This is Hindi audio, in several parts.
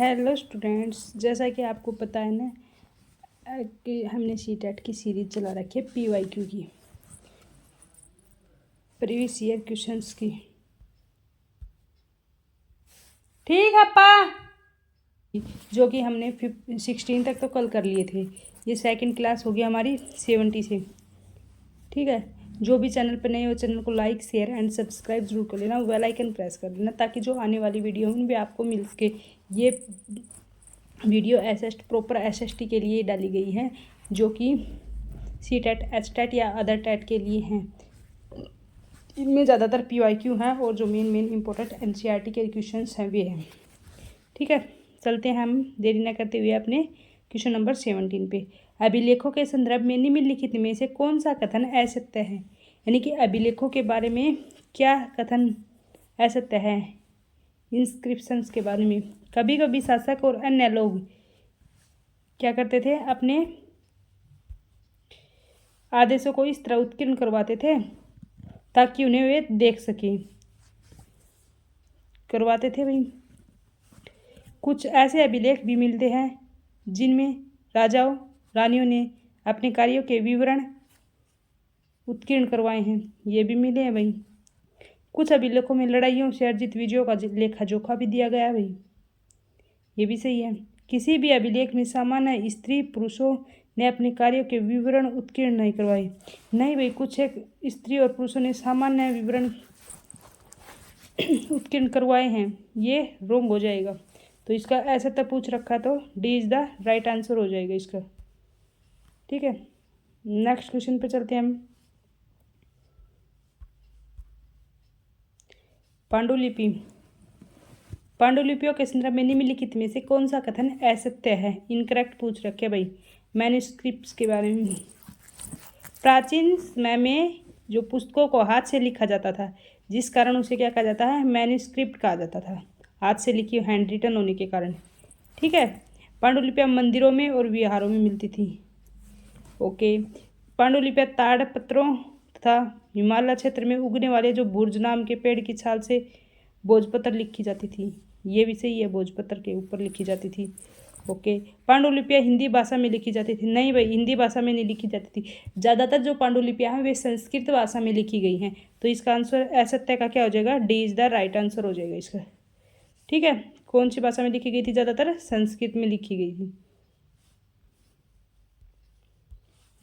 हेलो स्टूडेंट्स, जैसा कि आपको पता है ना कि हमने सीटेट की सीरीज चला रखी है पीवाईक्यू की, प्रीवियस ईयर क्वेश्चंस की। ठीक है पा, जो कि हमने 16 तक तो कल कर लिए थे। ये सेकंड क्लास होगी हमारी 70 से। ठीक है, जो भी चैनल पर नए हो चैनल को लाइक शेयर एंड सब्सक्राइब जरूर कर लेना, बेल आइकन प्रेस कर लेना ताकि जो आने वाली वीडियो उन भी आपको मिल सके। ये वीडियो प्रॉपर एसएसटी के लिए डाली गई है, जो कि सीटेट एचटेट या अदर टेट के लिए हैं। इनमें ज़्यादातर पीवाईक्यू हैं और जो मेन इंपॉर्टेंट एनसीईआरटी के क्वेश्चंस हैं वे हैं। ठीक है, चलते हैं हम देरी न करते हुए अपने क्वेश्चन नंबर 17 पे। अभिलेखों के संदर्भ में निम्नलिखित में से कौन सा कथन असत्य है? यानी कि अभिलेखों के बारे में क्या कथन असत्य है? इंस्क्रिप्शंस के बारे में कभी कभी शासक और अन्य लोग क्या करते थे, अपने आदेशों को इस तरह उत्कीर्ण करवाते थे ताकि उन्हें वे देख सकें। करवाते थे भाई। कुछ ऐसे अभिलेख भी मिलते हैं जिनमें राजाओं रानियों ने अपने कार्यों के विवरण उत्कीर्ण करवाए हैं, ये भी मिले हैं भाई। कुछ अभिलेखों में लड़ाइयों से अर्जित विजयों का लेखा जोखा भी दिया गया है भाई, ये भी सही है। किसी भी अभिलेख में सामान्य स्त्री पुरुषों ने अपने कार्यों के विवरण उत्कीर्ण नहीं करवाए। नहीं भाई, कुछ एक स्त्री और पुरुषों ने सामान्य विवरण उत्कीर्ण करवाए हैं, ये रोंग हो जाएगा। तो इसका ऐसा तब पूछ रखा तो D is the right answer हो जाएगा इसका। ठीक है, नेक्स्ट क्वेश्चन पे चलते हैं हम। पांडुलिपि। पांडुलिपियों के संदर्भ में निम्नलिखित में से कौन सा कथन असत्य है? इनकरेक्ट पूछ रखे भाई। मैन्युस्क्रिप्ट्स के बारे में, प्राचीन समय में जो पुस्तकों को हाथ से लिखा जाता था, जिस कारण उसे क्या कहा जाता है? मैन्युस्क्रिप्ट कहा जाता था, हाथ से लिखी हैंड रिटन होने के कारण। ठीक है, पांडुलिपियाँ मंदिरों में और विहारों में मिलती थी। ओके, पांडुलिपियाँ ताड़पत्रों तथा हिमालय क्षेत्र में उगने वाले जो भुर्ज नाम के पेड़ की छाल से भोजपत्र लिखी जाती थी, ये भी सही है, भोजपत्र के ऊपर लिखी जाती थी। ओके, पांडुलिपियाँ हिंदी भाषा में लिखी जाती थी। नहीं भाई, हिंदी भाषा में नहीं लिखी जाती थी, ज़्यादातर जो पांडुलिपियाँ हैं वे संस्कृत भाषा में लिखी गई हैं। तो इसका आंसर असत्य का क्या हो जाएगा? D is the right answer हो जाएगा इसका। ठीक है, कौन सी भाषा में लिखी गई थी? ज़्यादातर संस्कृत में लिखी गई थी।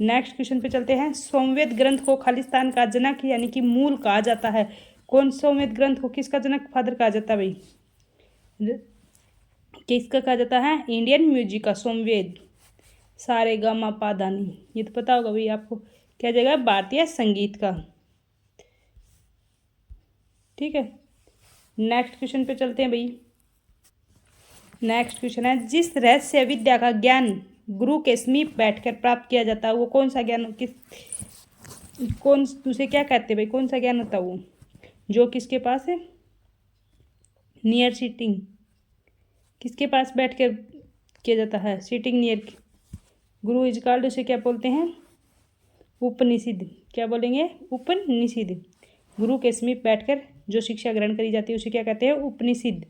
नेक्स्ट क्वेश्चन पे चलते हैं। सोमवेद ग्रंथ को खालिस्तान का जनक यानी कि मूल कहा जाता है। कौन सोमवेद ग्रंथ को किसका जनक फादर कहा जाता है भाई? किसका कहा जाता है? इंडियन म्यूजिक का सोमवेद, सारे गा मा पा धा नी, ये तो पता होगा भाई आपको। क्या जाएगा? भारतीय संगीत का। ठीक है, नेक्स्ट क्वेश्चन पे चलते हैं भाई। नेक्स्ट क्वेश्चन है, जिस रहस्य विद्या का ज्ञान गुरु के समीप बैठकर प्राप्त किया जाता है वो कौन सा ज्ञान, कौन उसे क्या कहते हैं भाई? कौन सा ज्ञान होता है वो जो किसके पास है? नियर सिटिंग, किसके पास बैठ कर किया जाता है? Sitting near Guru is called, उसे क्या बोलते हैं? उपनिषद। क्या बोलेंगे? उपनिषद। गुरु के समीप बैठकर जो शिक्षा ग्रहण करी जाती है उसे क्या कहते हैं? उपनिषद।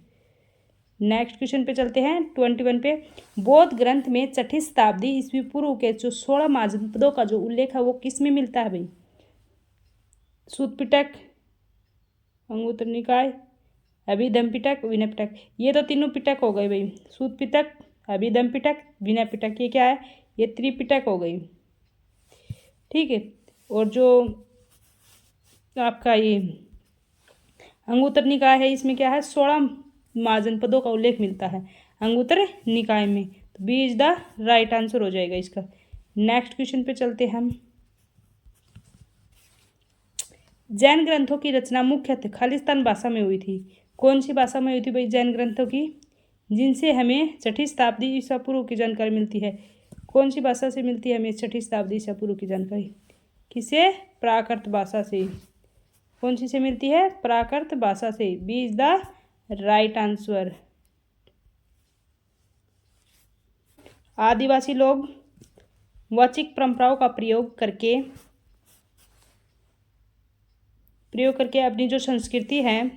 नेक्स्ट क्वेश्चन पे चलते हैं 21 पे। बौद्ध ग्रंथ में 6ठी शताब्दी ईस्वी पूर्व के जो 16 महाजनपदों का जो उल्लेख है वो किस में मिलता है भाई? सूत पिटक, अंगुत्तर निकाय, अभिधम पिटक, विनय पिटक। ये तो तीनों पिटक हो गए भाई। सूत पिटक, अभिधम पिटक, विनय पिटक, ये क्या है? ये त्रिपिटक हो गई। ठीक है, और जो आपका ये अंगुत्तर निकाय है इसमें क्या है? 16 महाजनपदों का उल्लेख मिलता है अंगुत्तर निकाय में। तो B is the right answer हो जाएगा इसका। नेक्स्ट क्वेश्चन पे चलते हैं हम। जैन ग्रंथों की रचना मुख्यतः खालिस्तान भाषा में हुई थी। कौन सी भाषा में हुई थी भाई जैन ग्रंथों की, जिनसे हमें 6ठी शताब्दी ईसा पूर्व की जानकारी मिलती है? कौन सी भाषा से मिलती है हमें 6ठी शताब्दी ईसा पूर्व की जानकारी? किसे? प्राकृत भाषा से। कौन सी से मिलती है? प्राकृत भाषा से। B is the right answer. आदिवासी लोग वाचिक परंपराओं का प्रयोग करके अपनी जो संस्कृति है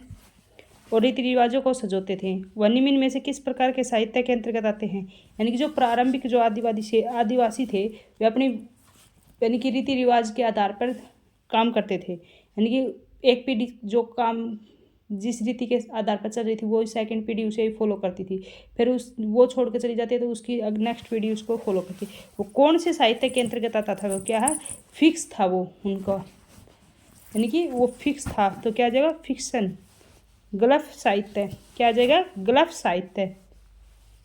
और रीति रिवाजों को सजोते थे। वह निम्न में से किस प्रकार के साहित्य के अंतर्गत आते हैं? यानी कि जो प्रारंभिक जो आदिवासी थे वे अपनी यानी कि रीति रिवाज के आधार पर काम करते थे। यानी कि एक पीढ़ी जो काम जिस रीति के आधार पर चल रही थी वो सेकंड पीढ़ी उसे ही फॉलो करती थी, फिर वो छोड़ के चली जाती है तो उसकी नेक्स्ट पीढ़ी उसको फॉलो करती। वो कौन से साहित्य के अंतर्गत आता था? वो क्या है? फिक्स था वो उनका, यानी कि वो फिक्स था। तो क्या आ जाएगा? फिक्शन, गल्फ साहित्य। क्या आ जाएगा? गल्फ साहित्य।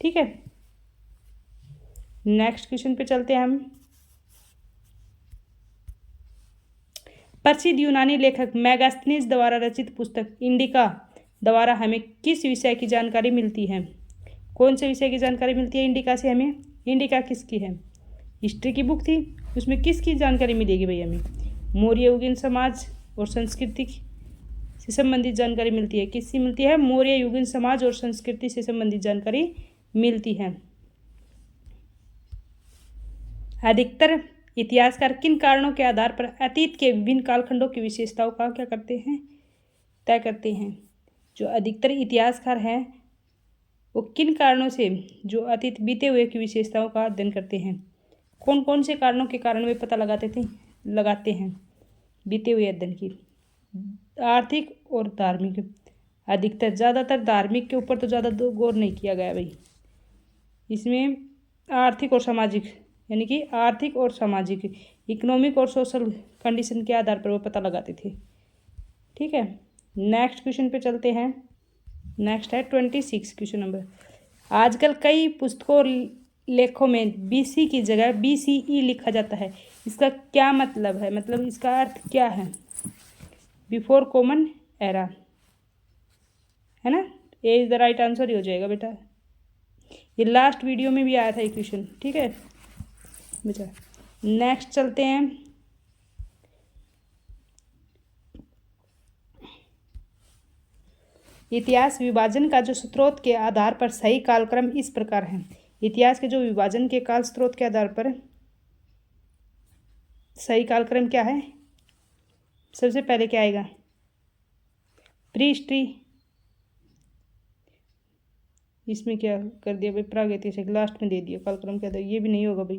ठीक है, नेक्स्ट क्वेश्चन पे चलते हैं हम। प्रसिद्ध यूनानी लेखक मेगास्थनीज द्वारा रचित पुस्तक इंडिका द्वारा हमें किस विषय की जानकारी मिलती है? कौन से विषय की जानकारी मिलती है इंडिका से हमें? इंडिका किसकी है? हिस्ट्री की बुक थी, उसमें किसकी जानकारी मिलेगी भाई हमें? मौर्य युगीन समाज और संस्कृति से संबंधित जानकारी मिलती है। किससे मिलती है? मौर्य युगीन समाज और संस्कृति से संबंधित जानकारी मिलती है। अधिकतर इतिहासकार किन कारणों के आधार पर अतीत के विभिन्न कालखंडों की विशेषताओं का क्या करते हैं? तय करते हैं। जो अधिकतर इतिहासकार हैं वो किन कारणों से जो अतीत बीते हुए की विशेषताओं का अध्ययन करते हैं? कौन कौन से कारणों के कारण वे पता लगाते हैं बीते हुए अध्ययन की? आर्थिक और धार्मिक। अधिकतर ज़्यादातर धार्मिक के ऊपर तो ज़्यादा गौर नहीं किया गया भाई, इसमें आर्थिक और सामाजिक, यानी कि आर्थिक और सामाजिक, इकोनॉमिक और सोशल कंडीशन के आधार पर वो पता लगाते थे। ठीक है, नेक्स्ट क्वेश्चन पे चलते हैं। नेक्स्ट है 26 क्वेश्चन नंबर। आजकल कई पुस्तकों लेखों में BC की जगह BCE लिखा जाता है, इसका क्या मतलब है? मतलब इसका अर्थ क्या है? बिफोर कॉमन एरा, है ना? ए इज द राइट आंसर ही हो जाएगा बेटा। ये लास्ट वीडियो में भी आया था ये क्वेश्चन। ठीक है बेटा, नेक्स्ट चलते हैं। इतिहास विभाजन का जो स्रोत के आधार पर सही कालक्रम इस प्रकार है। इतिहास के जो विभाजन के काल स्रोत के आधार पर सही कालक्रम क्या है? सबसे पहले क्या आएगा? Pre history. इसमें क्या कर दिया भाई? प्रागैतिहासिक लास्ट में दे दिया। कालक्रम क्या था? ये भी नहीं होगा भाई।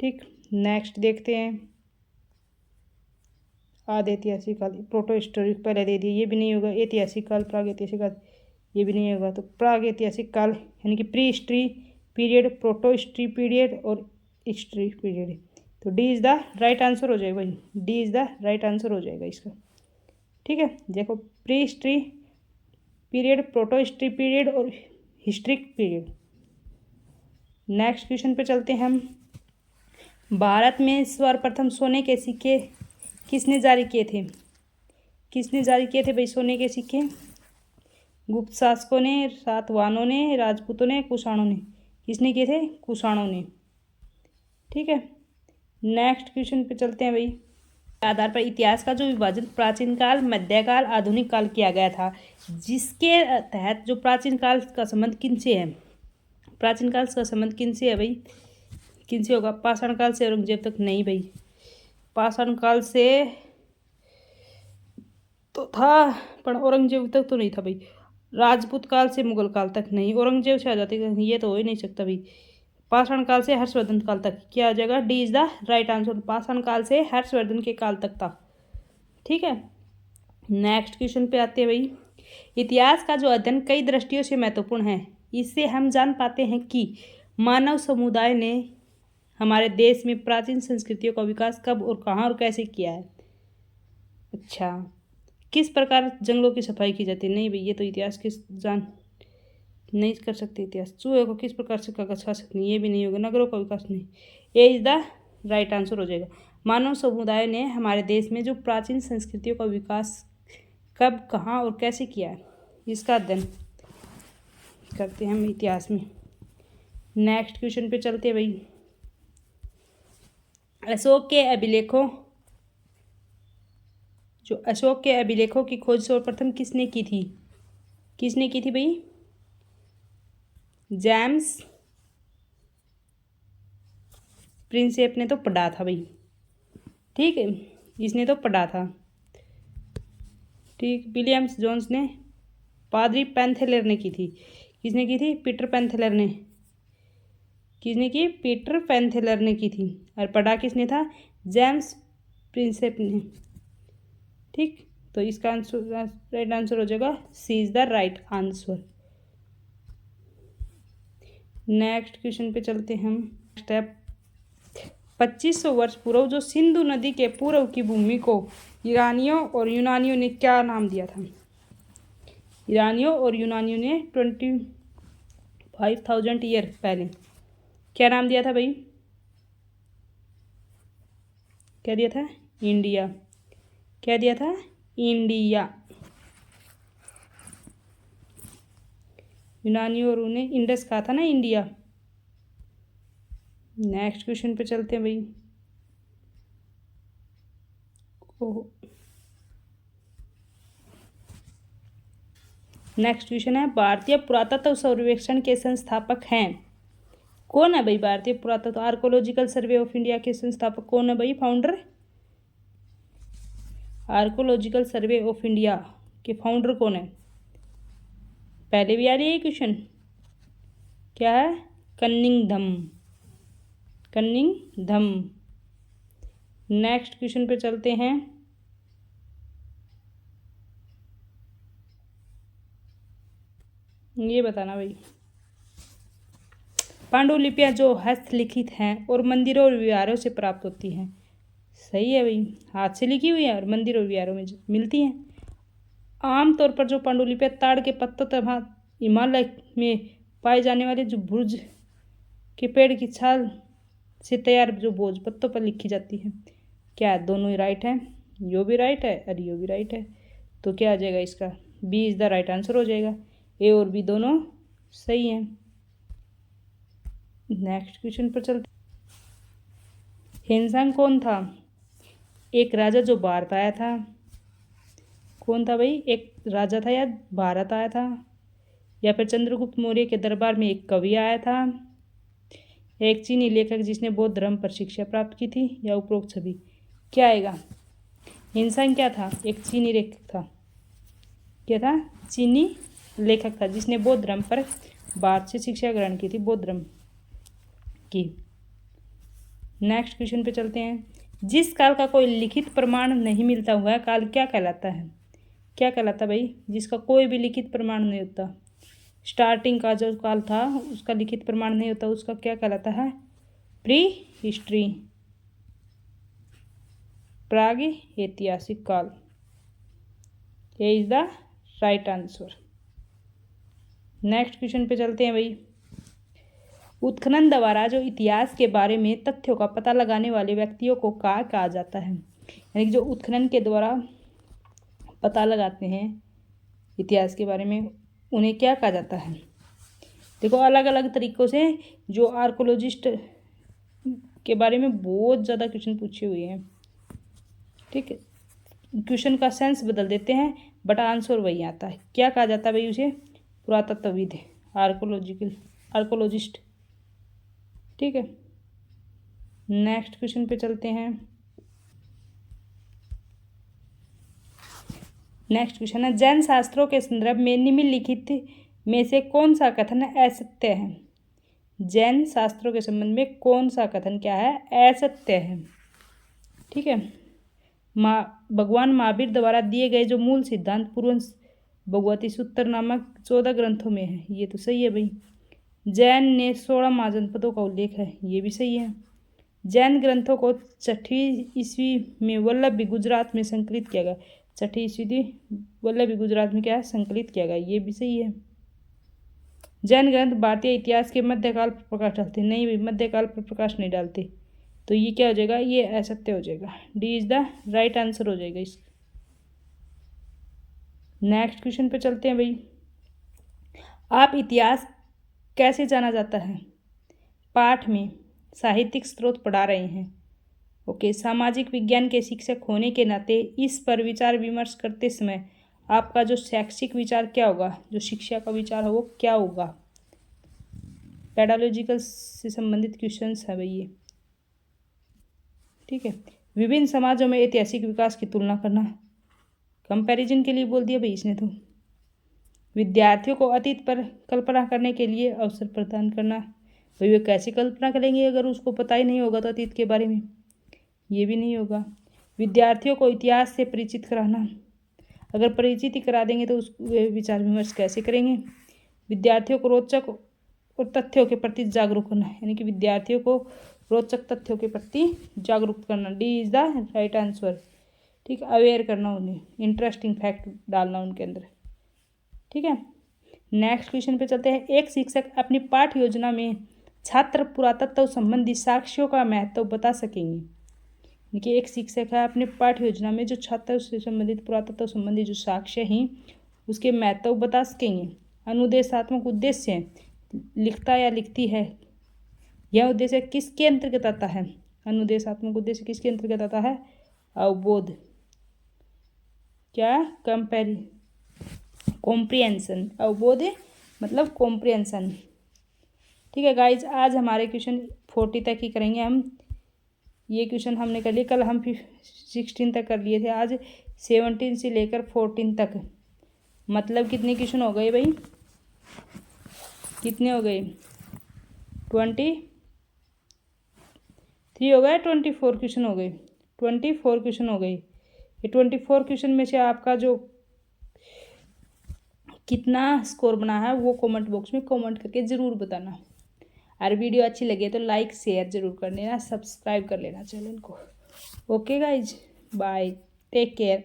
ठीक, नेक्स्ट देखते हैं। आदि ऐतिहासिक काल, प्रोटो हिस्टोरिक पहले दे दिए, ये भी नहीं होगा। ऐतिहासिक काल, प्रागैतिहासिक काल, ये भी नहीं होगा। तो प्रागैतिहासिक काल यानी कि pre history period, proto history period और हिस्ट्री पीरियड। तो D is the right answer हो जाएगा भाई। D is the right answer हो जाएगा इसका। ठीक है, देखो pre history period, proto history period और हिस्ट्रिक पीरियड। नेक्स्ट क्वेश्चन पे चलते हैं हम। भारत में सर्वप्रथम सोने के सिक्के किसने जारी किए थे? किसने जारी किए थे भाई सोने के सिक्के? गुप्त शासकों ने, सातवाहनों ने, राजपूतों ने, कुषाणों ने? किसने किए थे? कुषाणों ने। ठीक है, नेक्स्ट क्वेश्चन पे चलते हैं भाई। आधार पर इतिहास का जो विभाजन प्राचीन काल, मध्यकाल, आधुनिक काल किया गया था, जिसके तहत जो प्राचीन काल का संबंध किनसे है? प्राचीन काल का संबंध किनसे है भाई? किनसे होगा? पाषाण काल से औरंगजेब तक नहीं भाई। पाषाण काल से तो था पर औरंगजेब तक तो नहीं था भाई। राजपूत काल से मुगल काल तक नहीं, औरंगजेब से आ जाते, ये तो हो ही नहीं सकता भाई। पाषाण काल से हर्षवर्धन काल तक। क्या आ जाएगा? D is the right answer. पाषाण काल से हर्षवर्धन के काल तक था। ठीक है, नेक्स्ट क्वेश्चन पे आते हैं भाई। इतिहास का जो अध्ययन कई दृष्टियों से महत्वपूर्ण है। इससे हम जान पाते हैं कि मानव समुदाय ने हमारे देश में प्राचीन संस्कृतियों का विकास कब और कहाँ और कैसे किया है। अच्छा, किस प्रकार जंगलों की सफाई की जाती है? नहीं भाई, ये तो इतिहास की जान नहीं कर सकते। इतिहास चूहे को किस प्रकार से कागज खा सकते हैं? ये भी नहीं होगा। नगरों का विकास नहीं। ए इज द राइट आंसर हो जाएगा। मानव समुदाय ने हमारे देश में जो प्राचीन संस्कृतियों का विकास कब, कहाँ और कैसे किया है, इसका अध्ययन करते हैं हम इतिहास में। नेक्स्ट क्वेश्चन पे चलते हैं भाई। अशोक के अभिलेखों की खोज सर्वप्रथम किसने की थी? किसने की थी भाई? जेम्स प्रिंसेप ने तो पढ़ा था भाई। ठीक है, इसने तो पढ़ा था। ठीक, विलियम्स जोन्स ने, पादरी पेंथेलर ने की थी। किसने की थी? पीटर पेंथेलर ने। किसने की? पीटर पेंथेलर ने की थी। और पढ़ा किसने था? जेम्स प्रिंसेप ने। ठीक, तो इसका आंसर राइट आंसर हो जाएगा C is the right answer. Next question पे चलते हैं हम। स्टेप 2500 वर्ष पूर्व जो सिंधु नदी के पूर्व की भूमि को ईरानियों और यूनानियों ने क्या नाम दिया था? ईरानियों और यूनानियों ने 25,000 ईयर पहले क्या नाम दिया था भाई? क्या दिया था? इंडिया। क्या दिया था? इंडिया। यूनानियों और उन्हें इंडस कहा था ना, इंडिया। नेक्स्ट क्वेश्चन पे चलते हैं भाई। नेक्स्ट क्वेश्चन है, भारतीय पुरातत्व सर्वेक्षण के संस्थापक हैं? कौन है भाई भारतीय पुरातत्व आर्कोलॉजिकल सर्वे ऑफ इंडिया के संस्थापक? कौन है भाई founder? Archaeological survey of India के फाउंडर कौन है? पहले भी आ रही है क्वेश्चन। क्या है? कनिंघम। कनिंघम। नेक्स्ट क्वेश्चन पे चलते हैं। ये बताना भाई, पांडुलिपियां जो हस्तलिखित हैं और मंदिरों और विहारों से प्राप्त होती हैं। सही है भाई, हाथ से लिखी हुई है और मंदिर और विहारों में मिलती हैं। आमतौर पर जो पांडुलिपियां ताड़ के पत्तों तथा हिमालय में पाए जाने वाले जो भुर्ज के पेड़ की छाल से तैयार जो भोज पत्तों पर लिखी जाती है। क्या दोनों ही राइट है? यो भी राइट है और यो भी राइट है। तो क्या आ जाएगा इसका? B is the right answer हो जाएगा। ए और बी दोनों सही हैं। नेक्स्ट क्वेश्चन पर चलते। हेनसांग कौन था? एक राजा जो भारत आया था। कौन था भाई? एक राजा था या भारत आया था? या फिर चंद्रगुप्त मौर्य के दरबार में एक कवि आया था? एक चीनी लेखक जिसने बौद्ध धर्म पर शिक्षा प्राप्त की थी? या उपरोक्त सभी? क्या आएगा? हेनसांग क्या था? एक चीनी लेखक था। क्या था? चीनी लेखक था जिसने बौद्ध धर्म पर भारत से शिक्षा ग्रहण की थी, बौद्ध धर्म की। नेक्स्ट क्वेश्चन पे चलते हैं। जिस काल का कोई लिखित प्रमाण नहीं मिलता हुआ काल क्या कहलाता है? क्या कहलाता भाई? जिसका कोई भी लिखित प्रमाण नहीं होता, स्टार्टिंग का जो काल था उसका लिखित प्रमाण नहीं होता, उसका क्या कहलाता है? प्री हिस्ट्री, प्राग ऐतिहासिक काल। ये is the right answer. Next question पे चलते हैं भाई। उत्खनन द्वारा जो इतिहास के बारे में तथ्यों का पता लगाने वाले व्यक्तियों को कहा जाता है? यानी कि जो उत्खनन के द्वारा पता लगाते हैं इतिहास के बारे में, उन्हें क्या कहा जाता है? देखो अलग अलग तरीकों से जो आर्कोलॉजिस्ट के बारे में बहुत ज़्यादा क्वेश्चन पूछे हुए हैं। ठीक है, क्वेश्चन का सेंस बदल देते हैं बट आंसर वही आता है। क्या कहा जाता है भाई उसे? पुरातत्वविद, आर्कोलॉजिस्ट। ठीक है, नेक्स्ट क्वेश्चन पे चलते हैं। नेक्स्ट क्वेश्चन है, जैन शास्त्रों के संदर्भ में निम्नलिखित में से कौन सा कथन असत्य है? जैन शास्त्रों के संबंध में कौन सा कथन क्या है? असत्य है। ठीक है, भगवान महावीर द्वारा दिए गए जो मूल सिद्धांत पूर्व भगवती सूत्र नामक 14 ग्रंथों में है, ये तो सही है भाई। जैन ने 16 महाजनपदों का उल्लेख है, ये भी सही है। जैन ग्रंथों को 6वीं ईस्वी में वल्लभी गुजरात में संकलित किया गया। 6वीं ईस्वी वल्लभी गुजरात में क्या है? संकलित किया गया, ये भी सही है। जैन ग्रंथ भारतीय इतिहास के मध्यकाल पर प्रकाश डालते नहीं भाई, मध्यकाल पर प्रकाश नहीं डालते, तो ये क्या हो जाएगा? ये असत्य हो जाएगा। D is the right answer हो जाएगा इसका। नेक्स्ट क्वेश्चन पे चलते हैं भाई। आप इतिहास कैसे जाना जाता है? पाठ में साहित्यिक स्रोत पढ़ा रहे हैं। ओके, सामाजिक विज्ञान के शिक्षक होने के नाते इस पर विचार विमर्श करते समय आपका जो शैक्षिक विचार क्या होगा? जो शिक्षा का विचार हो वो क्या होगा? पेडालॉजिकल से संबंधित क्वेश्चंस है भाई ये। ठीक है, विभिन्न समाजों में ऐतिहासिक विकास की तुलना करना कंपैरिजन के लिए बोल दिया भाई इसने तो। विद्यार्थियों को अतीत पर कल्पना करने के लिए अवसर प्रदान करना, भाई वे कैसे कल्पना करेंगे अगर उसको पता ही नहीं होगा तो अतीत के बारे में, ये भी नहीं होगा। विद्यार्थियों को इतिहास से परिचित कराना, अगर परिचित ही करा देंगे तो उस वे विचार विमर्श कैसे करेंगे। विद्यार्थियों को रोचक और तथ्यों के प्रति जागरूक करना, यानी कि विद्यार्थियों को रोचक तथ्यों के प्रति जागरूक करना, D is the right answer. ठीक है, अवेयर करना उन्हें, इंटरेस्टिंग फैक्ट डालना उनके अंदर। ठीक है, नेक्स्ट क्वेश्चन पे चलते हैं। एक शिक्षक अपनी पाठ्य योजना में छात्र पुरातत्व संबंधी साक्ष्यों का महत्व बता सकेंगे। देखिए, एक शिक्षक है अपने पाठ्य योजना में जो छात्र से संबंधित पुरातत्व संबंधी जो साक्ष्य हैं उसके महत्व बता सकेंगे। अनुदेशात्मक उद्देश्य लिखता या लिखती है, यह उद्देश्य किसके अंतर्गत आता है। अनुदेशात्मक उद्देश्य किसके अंतर्गत आता है। अवबोध, क्या कॉम्प्रिहेंशन, अवबोध मतलब कॉम्प्रिहेंशन। ठीक है गाइज, आज हमारे क्वेश्चन 40 तक ही करेंगे हम। ये क्वेश्चन हमने कर लिए, कल हम 16 तक कर लिए थे, आज 17 से लेकर 14 तक। मतलब कितने क्वेश्चन हो गए भाई, कितने हो गए 23 हो गए, 24 क्वेश्चन हो गए, 24 क्वेश्चन हो गए। ये 24 क्वेश्चन में से आपका जो कितना स्कोर बना है वो कमेंट बॉक्स में कमेंट करके ज़रूर बताना। और वीडियो अच्छी लगे तो लाइक शेयर ज़रूर कर लेना, सब्सक्राइब कर लेना चैनल को। Okay guys, bye, take care.